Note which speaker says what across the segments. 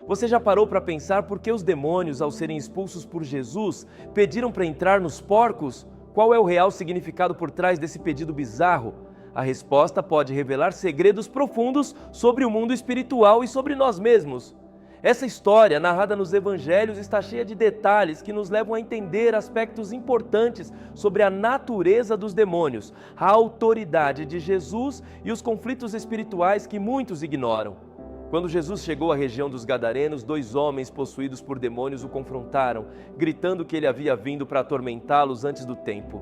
Speaker 1: Você já parou para pensar por que os demônios, ao serem expulsos por Jesus, pediram para entrar nos porcos? Qual é o real significado por trás desse pedido bizarro? A resposta pode revelar segredos profundos sobre o mundo espiritual e sobre nós mesmos. Essa história, narrada nos evangelhos, está cheia de detalhes que nos levam a entender aspectos importantes sobre a natureza dos demônios, a autoridade de Jesus e os conflitos espirituais que muitos ignoram. Quando Jesus chegou à região dos Gadarenos, 2 homens possuídos por demônios o confrontaram, gritando que ele havia vindo para atormentá-los antes do tempo.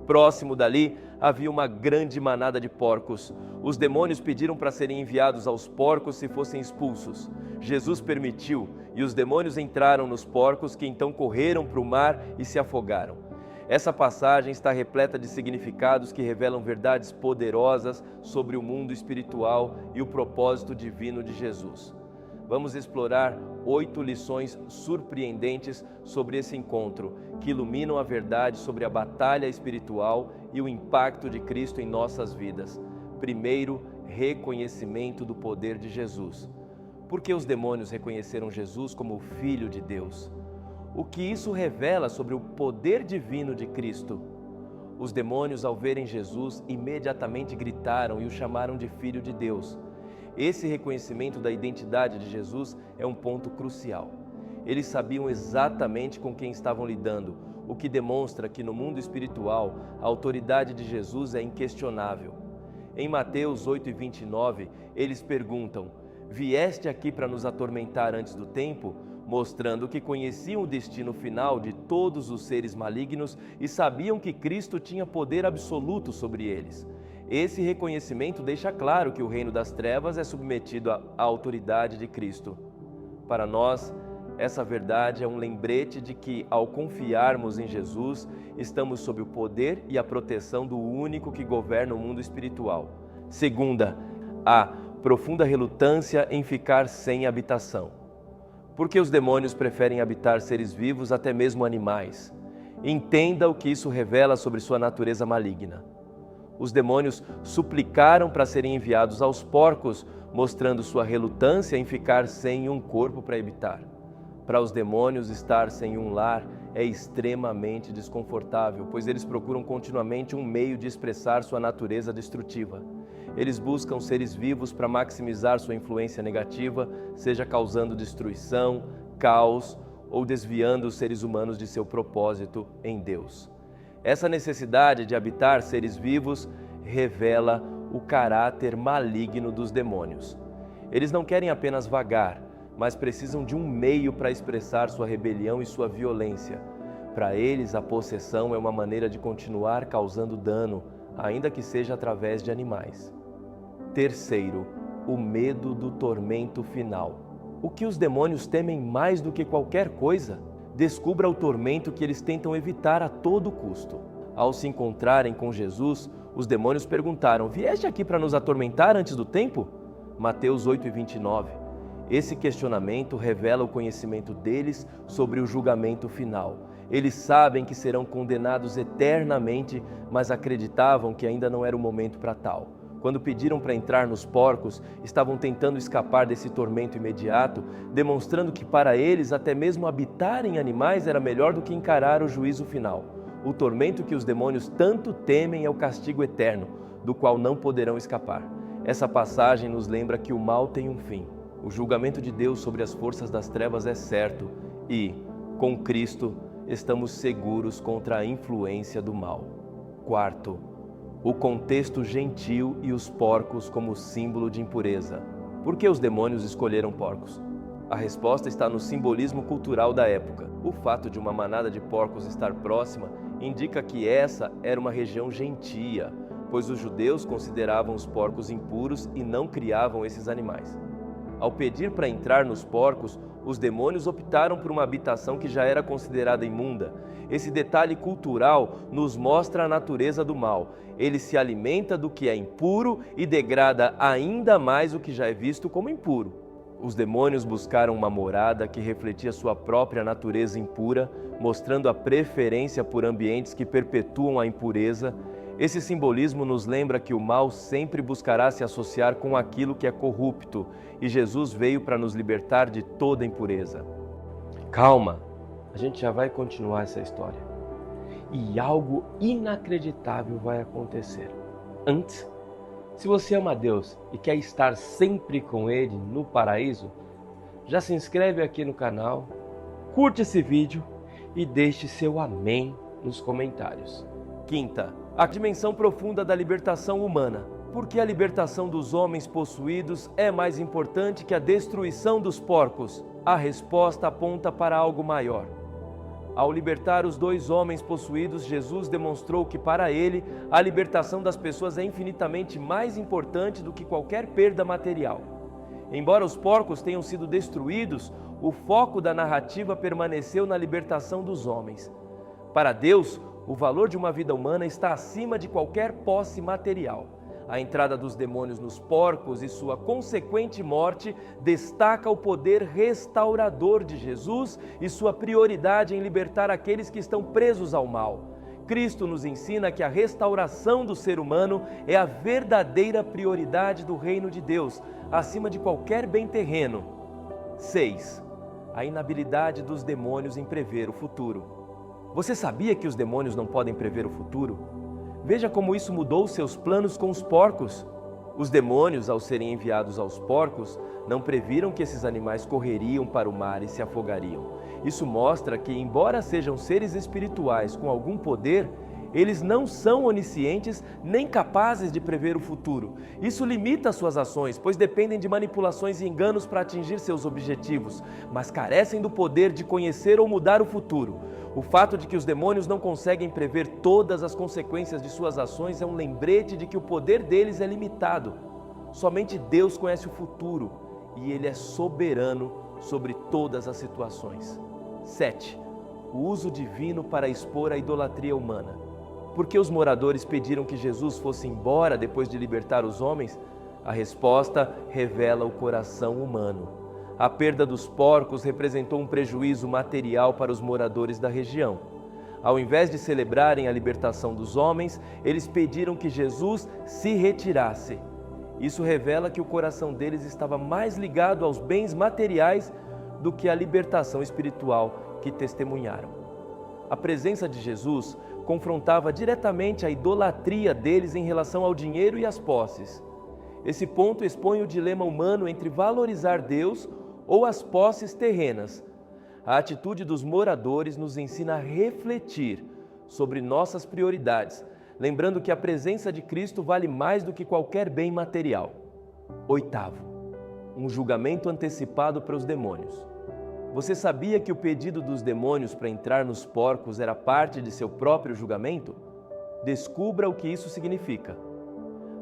Speaker 1: Próximo dali, havia uma grande manada de porcos. Os demônios pediram para serem enviados aos porcos se fossem expulsos. Jesus permitiu, e os demônios entraram nos porcos, que então correram para o mar e se afogaram. Essa passagem está repleta de significados que revelam verdades poderosas sobre o mundo espiritual e o propósito divino de Jesus. Vamos explorar 8 lições surpreendentes sobre esse encontro, que iluminam a verdade sobre a batalha espiritual e o impacto de Cristo em nossas vidas. Primeiro, reconhecimento do poder de Jesus. Por que os demônios reconheceram Jesus como o Filho de Deus? O que isso revela sobre o poder divino de Cristo? Os demônios, ao verem Jesus, imediatamente gritaram e o chamaram de Filho de Deus. Esse reconhecimento da identidade de Jesus é um ponto crucial. Eles sabiam exatamente com quem estavam lidando, o que demonstra que no mundo espiritual a autoridade de Jesus é inquestionável. Em Mateus 8:29, eles perguntam: "Vieste aqui para nos atormentar antes do tempo?", mostrando que conheciam o destino final de todos os seres malignos e sabiam que Cristo tinha poder absoluto sobre eles. Esse reconhecimento deixa claro que o reino das trevas é submetido à autoridade de Cristo. Para nós, essa verdade é um lembrete de que, ao confiarmos em Jesus, estamos sob o poder e a proteção do único que governa o mundo espiritual. Segunda, a profunda relutância em ficar sem habitação. Por que os demônios preferem habitar seres vivos, até mesmo animais? Entenda o que isso revela sobre sua natureza maligna. Os demônios suplicaram para serem enviados aos porcos, mostrando sua relutância em ficar sem um corpo para habitar. Para os demônios, estar sem um lar é extremamente desconfortável, pois eles procuram continuamente um meio de expressar sua natureza destrutiva. Eles buscam seres vivos para maximizar sua influência negativa, seja causando destruição, caos ou desviando os seres humanos de seu propósito em Deus. Essa necessidade de habitar seres vivos revela o caráter maligno dos demônios. Eles não querem apenas vagar, mas precisam de um meio para expressar sua rebelião e sua violência. Para eles, a possessão é uma maneira de continuar causando dano, ainda que seja através de animais. Terceiro, o medo do tormento final. O que os demônios temem mais do que qualquer coisa? Descubra o tormento que eles tentam evitar a todo custo. Ao se encontrarem com Jesus, os demônios perguntaram: "Vieste aqui para nos atormentar antes do tempo?" Mateus 8:29. Esse questionamento revela o conhecimento deles sobre o julgamento final. Eles sabem que serão condenados eternamente, mas acreditavam que ainda não era o momento para tal. Quando pediram para entrar nos porcos, estavam tentando escapar desse tormento imediato, demonstrando que para eles até mesmo habitar em animais era melhor do que encarar o juízo final. O tormento que os demônios tanto temem é o castigo eterno, do qual não poderão escapar. Essa passagem nos lembra que o mal tem um fim. O julgamento de Deus sobre as forças das trevas é certo e, com Cristo, estamos seguros contra a influência do mal. Quarto, o contexto gentil e os porcos como símbolo de impureza. Por que os demônios escolheram porcos? A resposta está no simbolismo cultural da época. O fato de uma manada de porcos estar próxima indica que essa era uma região gentia, pois os judeus consideravam os porcos impuros e não criavam esses animais. Ao pedir para entrar nos porcos, os demônios optaram por uma habitação que já era considerada imunda. Esse detalhe cultural nos mostra a natureza do mal. Ele se alimenta do que é impuro e degrada ainda mais o que já é visto como impuro. Os demônios buscaram uma morada que refletia sua própria natureza impura, mostrando a preferência por ambientes que perpetuam a impureza. Esse simbolismo nos lembra que o mal sempre buscará se associar com aquilo que é corrupto, e Jesus veio para nos libertar de toda impureza. Calma, a gente já vai continuar essa história. E algo inacreditável vai acontecer. Antes, se você ama a Deus e quer estar sempre com Ele no paraíso, já se inscreve aqui no canal, curte esse vídeo e deixe seu amém nos comentários. Quinta, a dimensão profunda da libertação humana. Por que a libertação dos homens possuídos é mais importante que a destruição dos porcos? A resposta aponta para algo maior. Ao libertar os 2 homens possuídos, Jesus demonstrou que para ele, a libertação das pessoas é infinitamente mais importante do que qualquer perda material. Embora os porcos tenham sido destruídos, o foco da narrativa permaneceu na libertação dos homens. Para Deus, o valor de uma vida humana está acima de qualquer posse material. A entrada dos demônios nos porcos e sua consequente morte destaca o poder restaurador de Jesus e sua prioridade em libertar aqueles que estão presos ao mal. Cristo nos ensina que a restauração do ser humano é a verdadeira prioridade do reino de Deus, acima de qualquer bem terreno. 6. A inabilidade dos demônios em prever o futuro. Você sabia que os demônios não podem prever o futuro? Veja como isso mudou seus planos com os porcos. Os demônios, ao serem enviados aos porcos, não previram que esses animais correriam para o mar e se afogariam. Isso mostra que, embora sejam seres espirituais com algum poder, eles não são oniscientes nem capazes de prever o futuro. Isso limita suas ações, pois dependem de manipulações e enganos para atingir seus objetivos, mas carecem do poder de conhecer ou mudar o futuro. O fato de que os demônios não conseguem prever todas as consequências de suas ações é um lembrete de que o poder deles é limitado. Somente Deus conhece o futuro e Ele é soberano sobre todas as situações. 7. O uso divino para expor a idolatria humana. Porque os moradores pediram que Jesus fosse embora depois de libertar os homens? A resposta revela o coração humano. A perda dos porcos representou um prejuízo material para os moradores da região. Ao invés de celebrarem a libertação dos homens, eles pediram que Jesus se retirasse. Isso revela que o coração deles estava mais ligado aos bens materiais do que à libertação espiritual que testemunharam. A presença de Jesus confrontava diretamente a idolatria deles em relação ao dinheiro e às posses. Esse ponto expõe o dilema humano entre valorizar Deus ou as posses terrenas. A atitude dos moradores nos ensina a refletir sobre nossas prioridades, lembrando que a presença de Cristo vale mais do que qualquer bem material. 8. Um julgamento antecipado para os demônios. Você sabia que o pedido dos demônios para entrar nos porcos era parte de seu próprio julgamento? Descubra o que isso significa.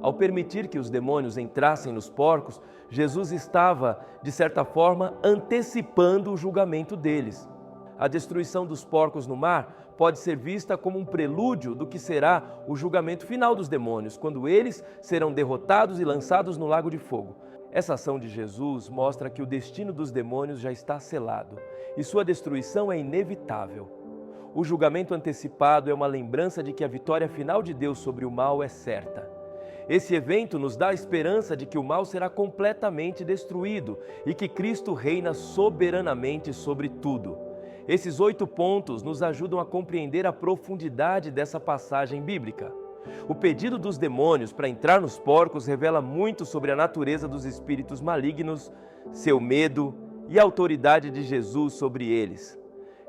Speaker 1: Ao permitir que os demônios entrassem nos porcos, Jesus estava, de certa forma, antecipando o julgamento deles. A destruição dos porcos no mar pode ser vista como um prelúdio do que será o julgamento final dos demônios, quando eles serão derrotados e lançados no lago de fogo. Essa ação de Jesus mostra que o destino dos demônios já está selado e sua destruição é inevitável. O julgamento antecipado é uma lembrança de que a vitória final de Deus sobre o mal é certa. Esse evento nos dá a esperança de que o mal será completamente destruído e que Cristo reina soberanamente sobre tudo. Esses 8 pontos nos ajudam a compreender a profundidade dessa passagem bíblica. O pedido dos demônios para entrar nos porcos revela muito sobre a natureza dos espíritos malignos, seu medo e a autoridade de Jesus sobre eles.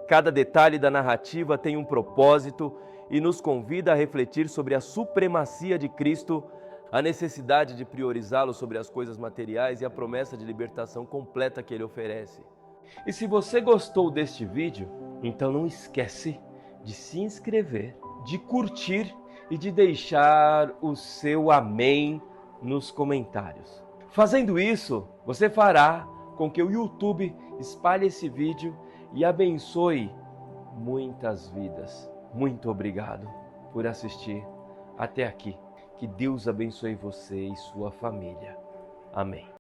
Speaker 1: Cada detalhe da narrativa tem um propósito e nos convida a refletir sobre a supremacia de Cristo, a necessidade de priorizá-lo sobre as coisas materiais e a promessa de libertação completa que ele oferece. E se você gostou deste vídeo, então não esquece de se inscrever, de curtir e de deixar o seu amém nos comentários. Fazendo isso, você fará com que o YouTube espalhe esse vídeo e abençoe muitas vidas. Muito obrigado por assistir até aqui. Que Deus abençoe você e sua família. Amém.